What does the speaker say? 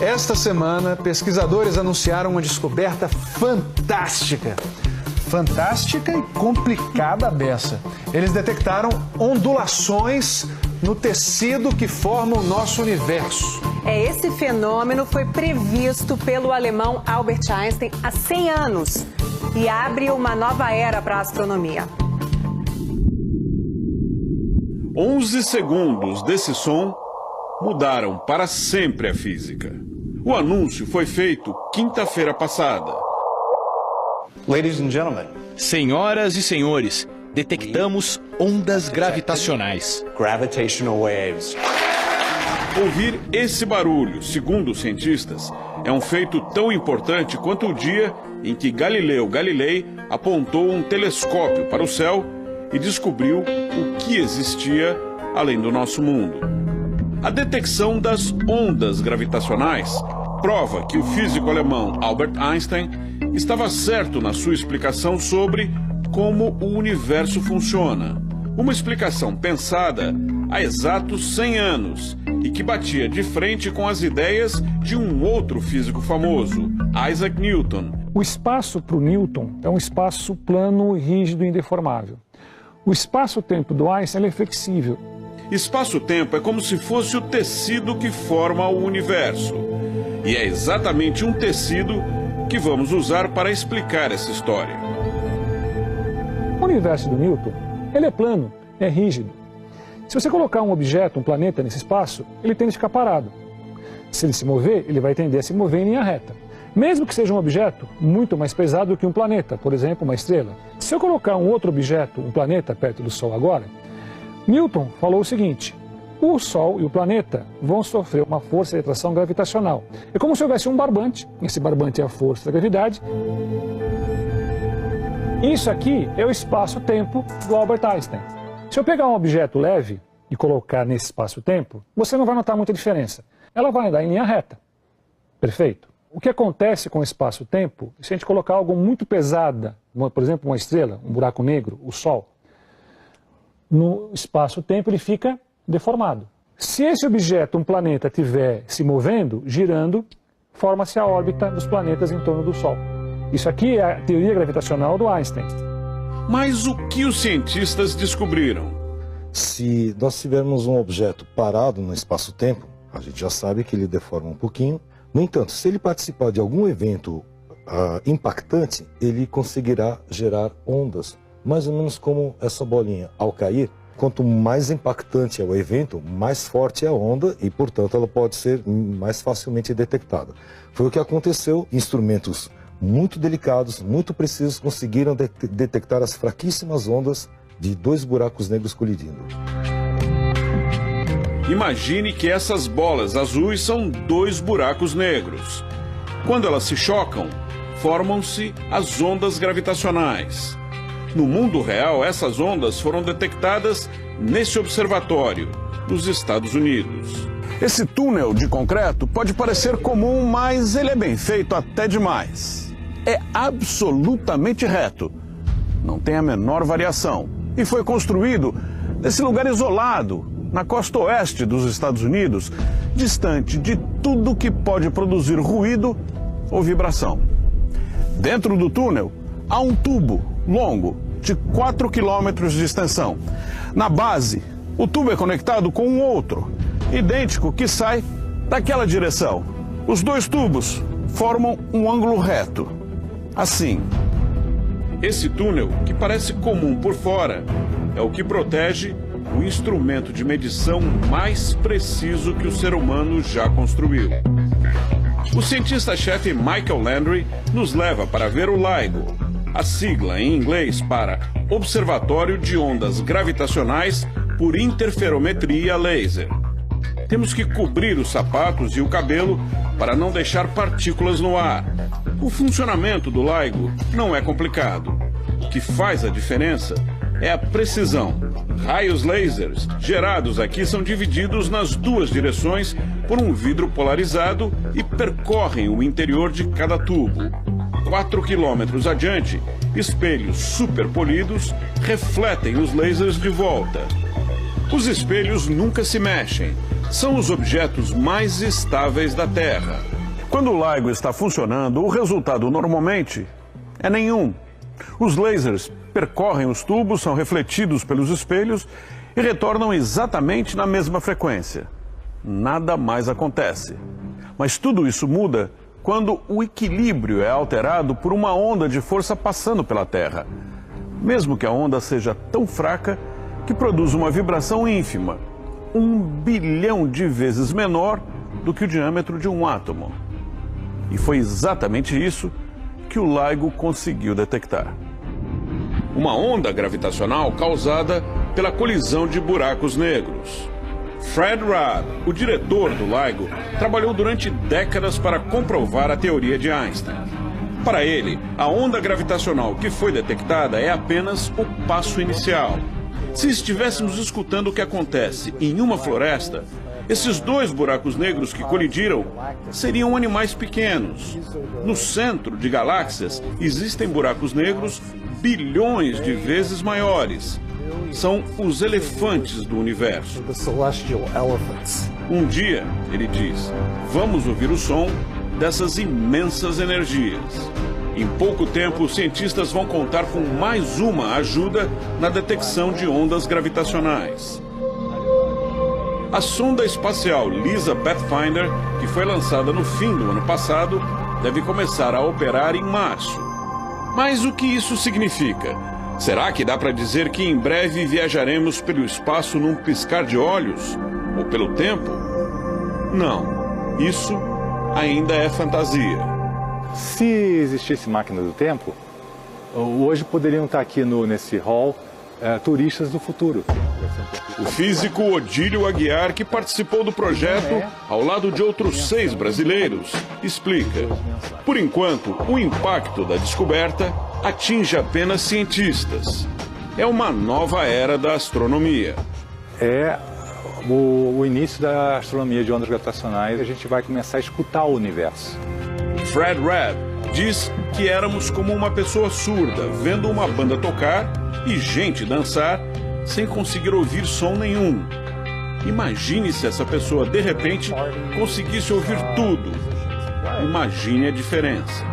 Esta semana, pesquisadores anunciaram uma descoberta fantástica. Fantástica e complicada a beça. Eles detectaram ondulações no tecido que forma o nosso universo. Esse fenômeno foi previsto pelo alemão Albert Einstein há 100 anos e abre uma nova era para a astronomia. 11 segundos desse som mudaram para sempre a física. O anúncio foi feito quinta-feira passada. Ladies and gentlemen. Senhoras e senhores, detectamos ondas gravitacionais. Gravitational waves. Ouvir esse barulho, segundo os cientistas, é um feito tão importante quanto o dia em que Galileu Galilei apontou um telescópio para o céu e descobriu o que existia além do nosso mundo. A detecção das ondas gravitacionais prova que o físico alemão Albert Einstein estava certo na sua explicação sobre como o universo funciona. Uma explicação pensada há exatos 100 anos e que batia de frente com as ideias de um outro físico famoso, Isaac Newton. O espaço para o Newton é um espaço plano, rígido e indeformável. O espaço-tempo do Einstein é flexível. Espaço-tempo é como se fosse o tecido que forma o universo. E é exatamente um tecido que vamos usar para explicar essa história. O universo do Newton, ele é plano, é rígido. Se você colocar um objeto, um planeta nesse espaço, ele tende a ficar parado. Se ele se mover, ele vai tender a se mover em linha reta. Mesmo que seja um objeto muito mais pesado do que um planeta, por exemplo, uma estrela. Se eu colocar um outro objeto, um planeta, perto do Sol agora, Newton falou o seguinte: o Sol e o planeta vão sofrer uma força de atração gravitacional. É como se houvesse um barbante, esse barbante é a força da gravidade. Isso aqui é o espaço-tempo do Albert Einstein. Se eu pegar um objeto leve e colocar nesse espaço-tempo, você não vai notar muita diferença. Ela vai andar em linha reta. Perfeito? O que acontece com o espaço-tempo, se a gente colocar algo muito pesado, por exemplo, uma estrela, um buraco negro, o Sol, no espaço-tempo ele fica deformado. Se esse objeto, um planeta, estiver se movendo, girando, forma-se a órbita dos planetas em torno do Sol. Isso aqui é a teoria gravitacional do Einstein. Mas o que os cientistas descobriram? Se nós tivermos um objeto parado no espaço-tempo, a gente já sabe que ele deforma um pouquinho. No entanto, se ele participar de algum evento impactante, ele conseguirá gerar ondas, mais ou menos como essa bolinha. Ao cair, quanto mais impactante é o evento, mais forte é a onda e, portanto, ela pode ser mais facilmente detectada. Foi o que aconteceu. Instrumentos muito delicados, muito precisos, conseguiram detectar as fraquíssimas ondas de 2 buracos negros colidindo. Imagine que essas bolas azuis são 2 buracos negros. Quando elas se chocam, formam-se as ondas gravitacionais. No mundo real, essas ondas foram detectadas nesse observatório, nos Estados Unidos. Esse túnel de concreto pode parecer comum, mas ele é bem feito até demais. É absolutamente reto, não tem a menor variação e foi construído nesse lugar isolado, na costa oeste dos Estados Unidos, distante de tudo que pode produzir ruído ou vibração. Dentro do túnel há um tubo longo de 4 quilômetros de extensão. Na base, o tubo é conectado com um outro, idêntico, que sai daquela direção. Os 2 tubos formam um ângulo reto, assim. Esse túnel, que parece comum por fora, é o que protege o instrumento de medição mais preciso que o ser humano já construiu. O cientista-chefe Michael Landry nos leva para ver o LIGO, a sigla em inglês para Observatório de Ondas Gravitacionais por Interferometria Laser. Temos que cobrir os sapatos e o cabelo para não deixar partículas no ar. O funcionamento do LIGO não é complicado. O que faz a diferença é a precisão. Raios lasers gerados aqui são divididos nas 2 direções por um vidro polarizado e percorrem o interior de cada tubo. 4 quilômetros adiante, espelhos superpolidos refletem os lasers de volta. Os espelhos nunca se mexem, são os objetos mais estáveis da Terra. Quando o LIGO está funcionando, o resultado normalmente é nenhum. Os lasers percorrem os tubos, são refletidos pelos espelhos e retornam exatamente na mesma frequência. Nada mais acontece. Mas tudo isso muda quando o equilíbrio é alterado por uma onda de força passando pela Terra. Mesmo que a onda seja tão fraca que produz uma vibração ínfima, 1 bilhão de vezes menor do que o diâmetro de um átomo. E foi exatamente isso que o LIGO conseguiu detectar. Uma onda gravitacional causada pela colisão de buracos negros. Fred Rudd, o diretor do LIGO, trabalhou durante décadas para comprovar a teoria de Einstein. Para ele, a onda gravitacional que foi detectada é apenas o passo inicial. Se estivéssemos escutando o que acontece em uma floresta, esses 2 buracos negros que colidiram seriam animais pequenos. No centro de galáxias existem buracos negros bilhões de vezes maiores. São os elefantes do universo. Um dia, ele diz, vamos ouvir o som dessas imensas energias. Em pouco tempo, os cientistas vão contar com mais uma ajuda na detecção de ondas gravitacionais. A sonda espacial LISA Pathfinder, que foi lançada no fim do ano passado, deve começar a operar em março. Mas o que isso significa? Será que dá para dizer que em breve viajaremos pelo espaço num piscar de olhos? Ou pelo tempo? Não, isso ainda é fantasia. Se existisse máquina do tempo, hoje poderiam estar aqui nesse hall turistas do futuro. O físico Odílio Aguiar, que participou do projeto ao lado de outros 6 brasileiros, explica. Por enquanto, o impacto da descoberta atinge apenas cientistas. É uma nova era da astronomia. É o início da astronomia de ondas gravitacionais. A gente vai começar a escutar o universo. Fred Rudd diz que éramos como uma pessoa surda, vendo uma banda tocar e gente dançar sem conseguir ouvir som nenhum. Imagine se essa pessoa, de repente, conseguisse ouvir tudo. Imagine a diferença.